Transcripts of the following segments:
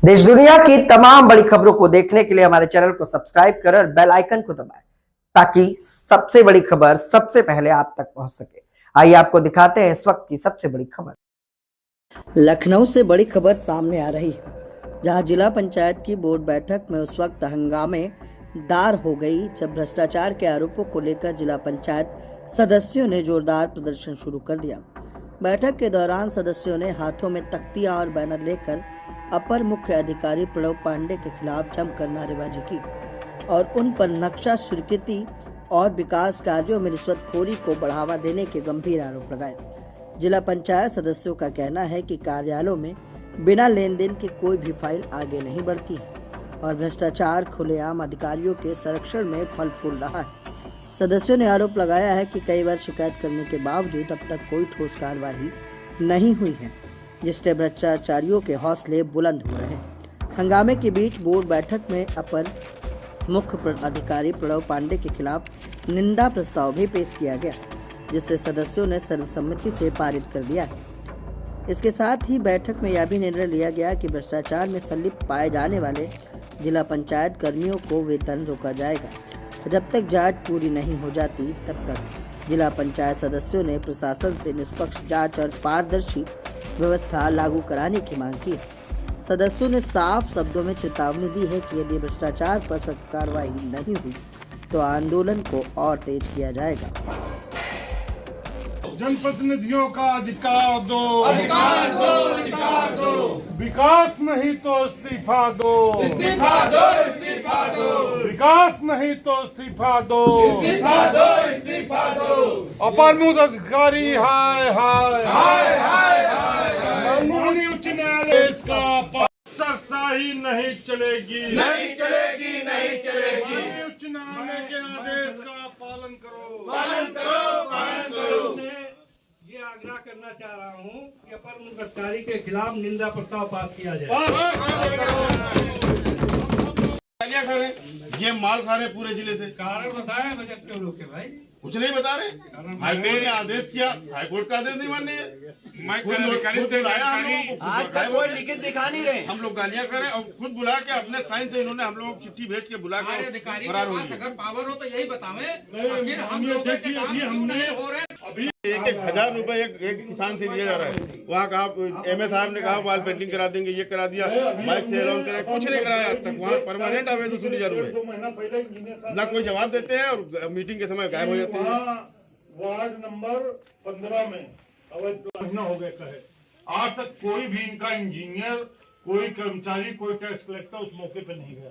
देश दुनिया की तमाम बड़ी खबरों को देखने के लिए हमारे चैनल को सब्सक्राइब करें और बेल आइकन को दबाएं ताकि सबसे बड़ी खबर सबसे पहले आप तक पहुंच सके। आइए आपको दिखाते हैं इस वक्त की सबसे बड़ी खबर। लखनऊ से बड़ी खबर सामने आ रही है, जहां जिला पंचायत की बोर्ड बैठक में उस वक्त हंगामेदार हो गई जब भ्रष्टाचार के आरोपों को लेकर जिला पंचायत सदस्यों ने जोरदार प्रदर्शन शुरू कर दिया। बैठक के दौरान सदस्यों ने हाथों में तख्तियां और बैनर लेकर अपर मुख्य अधिकारी प्रणव पांडे के खिलाफ जमकर नारेबाजी की और उन पर नक्शा स्वीकृति और विकास कार्यों में रिश्वतखोरी को बढ़ावा देने के गंभीर आरोप लगाए। जिला पंचायत सदस्यों का कहना है कि कार्यालयों में बिना लेन देन के कोई भी फाइल आगे नहीं बढ़ती है और भ्रष्टाचार खुलेआम अधिकारियों के संरक्षण में फल फूल रहा है। सदस्यों ने आरोप लगाया है कि कई बार शिकायत करने के बावजूद अब तक कोई ठोस कार्रवाई नहीं हुई है, जिससे भ्रष्टाचारियों के हौसले बुलंद हो रहे हैं। हंगामे के बीच बोर्ड बैठक में अपर मुख्य अधिकारी प्रणव पांडे के खिलाफ निंदा प्रस्ताव भी पेश किया गया, जिसे सदस्यों ने सर्वसम्मति से पारित कर दिया है। इसके साथ ही बैठक में यह भी निर्णय लिया गया कि भ्रष्टाचार में संलिप्त पाए जाने वाले जिला पंचायत कर्मियों को वेतन रोका जाएगा। जब तक जांच पूरी नहीं हो जाती तब तक जिला पंचायत सदस्यों ने प्रशासन से निष्पक्ष जांच और पारदर्शी व्यवस्था लागू कराने की मांग की। सदस्यों ने साफ शब्दों में चेतावनी दी है कि यदि भ्रष्टाचार पर सख्त कार्रवाई नहीं हुई तो आंदोलन को और तेज किया जाएगा। जनप्रतिनिधियों का अधिकार दो, अधिकार दो, अधिकार दो। विकास नहीं तो इस्तीफा दो, इस्तीफा दो, इस्तीफा दो। विकास नहीं तो इस्तीफा दो, इस्तीफा दो, इस्तीफा दो। अपर मुख्य अधिकारी हाय हाय हाय हाय हाय। माननीय उच्च न्यायालय का सरसाही नहीं चलेगी, नहीं चलेगी, नहीं चलेगी। माननीय उच्च न्यायालय के आदेश का पालन करो, पालन करो, पालन करो। ये आग्रह करना चाह रहा हूँ कि अपर मुख्य अधिकारी के खिलाफ निंदा प्रस्ताव पास किया जाए। ये माल खा रहे पूरे जिले से। कारण बताएं बजट के लोग के भाई कुछ नहीं बता रहे। हाईकोर्ट ने आदेश किया, हाईकोर्ट का आदेश नहीं मानने कोई लिखित दिखा नहीं रहे। हम लोग गालियाँ करें और खुद बुला के अपने साइन से इन्होंने हम लोगों को चिट्ठी भेज के बुला के अधिकारी के पास अगर पावर हो तो यही बतावे। फिर हम लोग हमने हो रहे अभी 1,000 रुपए एक किसान से दिया जा रहा है। वहाँ कहा एमए साहब ने कहा वाल पेंटिंग करा देंगे, ये करा दिया, बाइक से एलाउंस कराया, कुछ नहीं कराया आज तक। वहाँ परमानेंट आवे 200 रुपए ना कोई जवाब देते हैं और मीटिंग के समय गायब हो जाते हैं। वार्ड नंबर 15 में अवैध महीना हो गया है, आज तक कोई भी इनका इंजीनियर, कोई कर्मचारी, कोई टैक्स कलेक्टर उस मौके पे नहीं गया।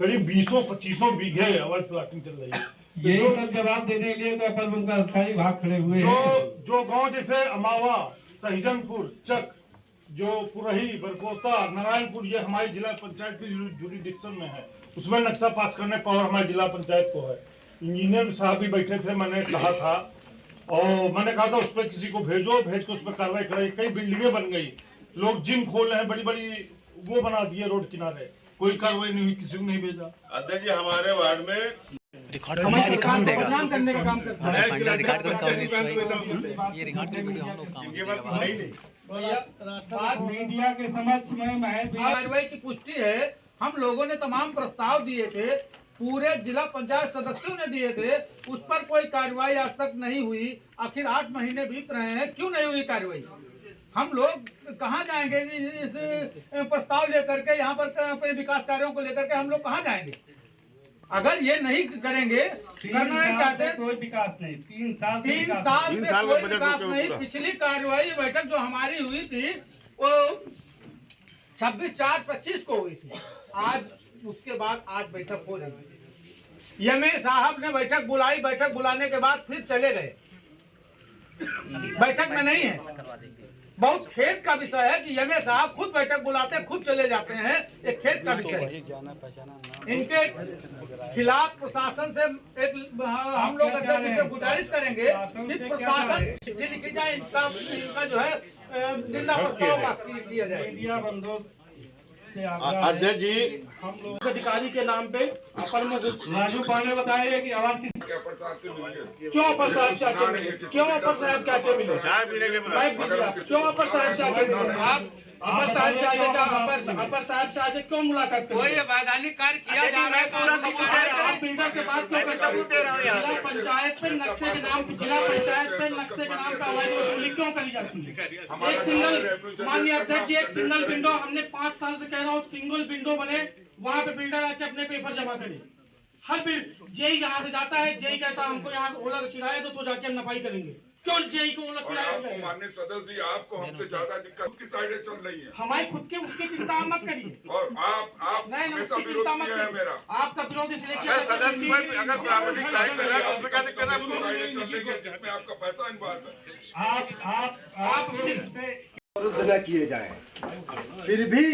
करीब 20-25 बीघे अवैध प्लाटिंग चल रही है। यही सब जवाब देने के लिए तो अपर मुख्य अधिकारी भाग खड़े हुए जो गांव जैसे अमावा, सहिजनपुर, चक, जो पुरही, बरकोता, नारायणपुर, ये हमारी जिला पंचायत की जुरिडिक्शन में है, उसमें नक्शा पास करने पावर हमारी जिला पंचायत को है। इंजीनियर साहब भी बैठे थे, मैंने कहा था उस पर किसी को भेज के उस पर कार्रवाई कराई। कई बिल्डिंगें बन गई, लोग जिम खोल रहे हैं, बड़ी बड़ी वो बना दिए रोड किनारे, कोई कार्रवाई नहीं हुई, किसी को नहीं भेजा। अध्यक्ष जी हमारे वार्ड में रिकॉर्ड करने का काम करता है। ये रिकॉर्ड करके वीडियो हम लोग काम मीडिया के समक्ष में कार्रवाई की पुष्टि है। हम लोगों ने तमाम प्रस्ताव दिए थे, पूरे जिला पंचायत सदस्यों ने दिए थे, उस पर कोई कार्रवाई आज तक नहीं हुई। आखिर 8 महीने बीत रहे हैं, क्यों नहीं हुई कार्रवाई? हम लोग कहाँ जाएंगे इस प्रस्ताव लेकर के? यहाँ पर विकास कार्यों को लेकर के हम लोग कहाँ जाएंगे? अगर ये नहीं करेंगे, करना नहीं चाहते, कोई विकास नहीं। 3 साल से कोई विकास नहीं। पिछली कार्रवाई बैठक जो हमारी हुई थी वो 26/4/25 को हुई थी। आज उसके बाद आज बैठक हो रही है। एमए साहब ने बैठक बुलाई, बैठक बुलाने के बाद फिर चले गए, बैठक में नहीं है। बहुत खेत का विषय है कि एमए साहब खुद बैठक बुलाते खुद चले जाते हैं, एक खेत का विषय है। इनके खिलाफ प्रशासन से हम लोग अध्यक्ष से गुजारिश करेंगे कि प्रशासन चिट्ठी लिखी जाए, इनका जो है निंदा प्रस्ताव पास किया जाए। अध्यक्ष जी हम लोग अधिकारी के नाम पे अपर मुख्य राजू पांडे बताए कि आवाज किस क्यों अपर साहब से आके मिले? क्यों अपर साहब के आके मिले? चाय पीने के लिए क्यों अपर साहब से आके मिले? आप अपर साहब से आगे अपर साहब से आगे क्यों मुलाकात करें? कोई वैधानिक कार्य किया जा रहा है, पूरा सबूत दे रहा हूं। आप बिल्डर से बात क्यों करते? सबूत दे रहा हूं यार। जिला पंचायत पे नक्शे के नाम पे अवैध वसूली क्यों करी जाती है? एक सिंगल, माननीय अध्यक्ष जी, एक सिंगल विंडो हमने 5 साल से कह रहा हूँ, सिंगल विंडो बने, वहां पे बिल्डर आके अपने पेपर जमा करे। हर बिल जेई यहाँ से जाता है, जेई कहता है हमको यहाँ ओला किराया दो, तो जाके हम नफाई करेंगे। क्यों जेई को ओला किराया? माननीय सदस्य जी, आपको हमसे ज्यादा दिक्कत की साइडें चल रही है। हमारी खुद की उसकी चिंता मत करिए। और आप नहीं, हमेशा उसकी चिंता मत विरोधी है करिए। मेरा। आपका विरोध इसलिए किया अगर प्राविधिक साइड से रहा तो उसमें क्या दिक्कत है? साइडें चल रही है जिसमें आपका पैसा इन्वॉल्व है। आप विरुद्ध न किए जाएं। फिर भी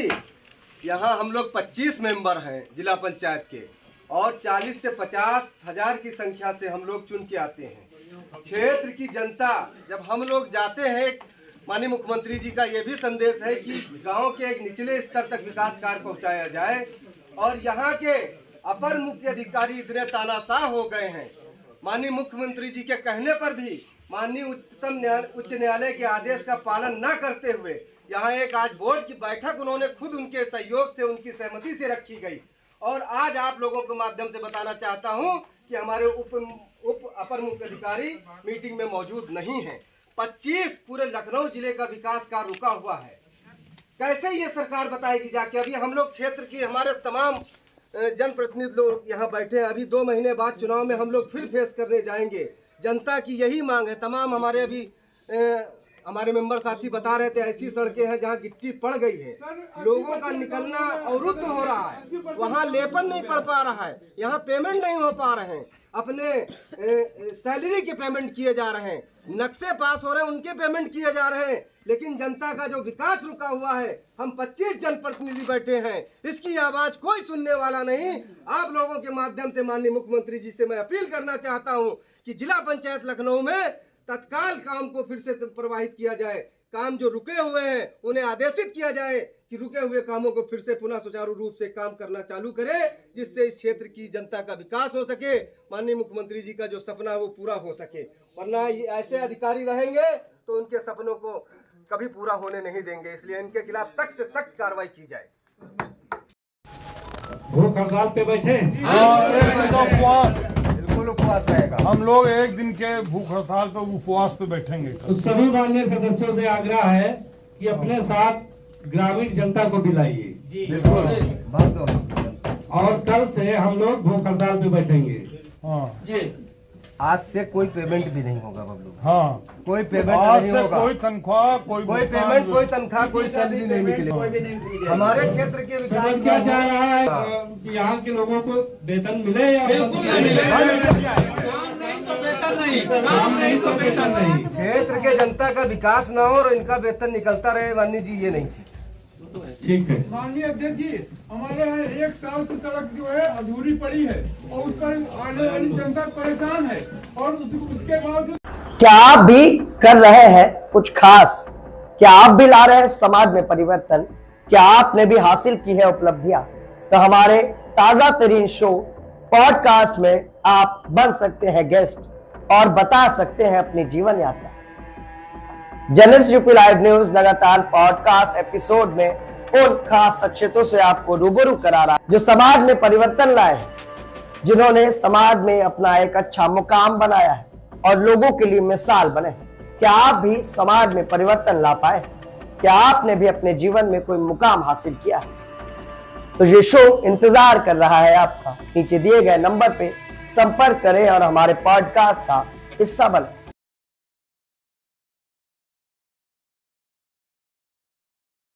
यहाँ हम लोग 25 मेंबर हैं जिला पंचायत के, और 40 से 50 हजार की संख्या से हम लोग चुन के आते हैं। क्षेत्र की जनता, जब हम लोग जाते हैं, माननीय मुख्यमंत्री जी का ये भी संदेश है कि गांव के एक निचले स्तर तक विकास कार्य पहुंचाया जाए, और यहाँ के अपर मुख्य अधिकारी इतने तानाशाह हो गए हैं, माननीय मुख्यमंत्री जी के कहने पर भी माननीय उच्च न्यायालय के आदेश का पालन न करते हुए यहाँ एक आज बोर्ड की बैठक उन्होंने खुद उनके सहयोग से, उनकी सहमति से रखी गई। और आज आप लोगों के माध्यम से बताना चाहता हूं कि हमारे उप अपर मुख्य अधिकारी मीटिंग में मौजूद नहीं हैं। 25 पूरे लखनऊ जिले का विकास कार्य रुका हुआ है। कैसे ये सरकार बताएगी जाके? अभी हम लोग क्षेत्र की हमारे तमाम जनप्रतिनिधि लोग यहाँ बैठे हैं। अभी 2 महीने बाद चुनाव में हम लोग फिर फेस करने जाएंगे। जनता की यही मांग है। तमाम हमारे अभी हमारे मेंबर साथी बता रहे थे, ऐसी सड़कें हैं जहां गिट्टी पड़ गई है, लोगों का निकलना अवरुद्ध हो रहा है, वहां लेपन नहीं पड़ पा रहा है, यहाँ पेमेंट नहीं हो पा रहे हैं, अपने सैलरी के पेमेंट किए जा रहे हैं, नक्शे पास हो रहे हैं, उनके पेमेंट किए जा रहे हैं, लेकिन जनता का जो विकास रुका हुआ है, हम 25 जनप्रतिनिधि बैठे हैं, इसकी आवाज कोई सुनने वाला नहीं। आप लोगों के माध्यम से माननीय मुख्यमंत्री जी से मैं अपील करना चाहता हूं कि जिला पंचायत लखनऊ में तत्काल काम को फिर से प्रवाहित किया जाए। काम जो रुके हुए हैं उन्हें आदेशित किया जाए कि रुके हुए कामों को फिर से पुनः सुचारू रूप से काम करना चालू करें, जिससे इस क्षेत्र की जनता का विकास हो सके, माननीय मुख्यमंत्री जी का जो सपना है वो पूरा हो सके। वरना ऐसे अधिकारी रहेंगे तो उनके सपनों को कभी पूरा होने नहीं देंगे। इसलिए इनके खिलाफ सख्त से सख्त कार्रवाई की जाए। भूख हड़ताल पे बैठे? बिल्कुल उपवास रहेगा। हम लोग एक दिन के भूख हड़ताल पे उपवास पे बैठेंगे। तो सभी माननीय सदस्यों से आग्रह है कि अपने साथ ग्रामीण जनता को भी लाइए। बिल्कुल। और कल से हम लोग भूख हड़ताल पे बैठेंगे। हाँ जी। आज से कोई पेमेंट भी नहीं होगा बबलू। हाँ, कोई पेमेंट आज नहीं से होगा। कोई तनख्वाह, कोई पेमेंट, कोई तनख्वाह, कोई सैलरी नहीं निकलेगी। हमारे क्षेत्र के विकास सदन क्या चाह रहा है कि यहाँ के लोगों को वेतन मिले या बिल्कुल नहीं मिलेगा। काम नहीं तो वेतन नहीं, काम नहीं तो वेतन नहीं। क्षेत्र के जनता का विकास न हो और इनका वेतन निकलता रहे, माननीय जी ये नहीं ठीक है। माननीय अध्यक्ष जी, हमारे यहाँ 1 साल से सड़क जो है अधूरी पड़ी है और उस पर आने वाली जनता परेशान है, और उसके बाद क्या आप भी कर रहे हैं कुछ खास? क्या आप भी ला रहे हैं समाज में परिवर्तन? क्या आपने भी हासिल की है उपलब्धियां? तो हमारे ताजा तरीन शो पॉडकास्ट में आप बन सकते हैं गेस्ट और बता सकते हैं अपनी जीवन यात्रा। जनरल यूपी लाइव न्यूज लगातार पॉडकास्ट एपिसोड में उन खास शख्सियतों से आपको रूबरू करा रहा है जो समाज में परिवर्तन लाए हैं, जिन्होंने समाज में अपना एक अच्छा मुकाम बनाया है और लोगों के लिए मिसाल बने। क्या आप भी समाज में परिवर्तन ला पाए? क्या आपने भी अपने जीवन में कोई मुकाम हासिल किया है? तो ये शो इंतजार कर रहा है आपका। नीचे दिए गए नंबर पे संपर्क करें और हमारे पॉडकास्ट का हिस्सा बने।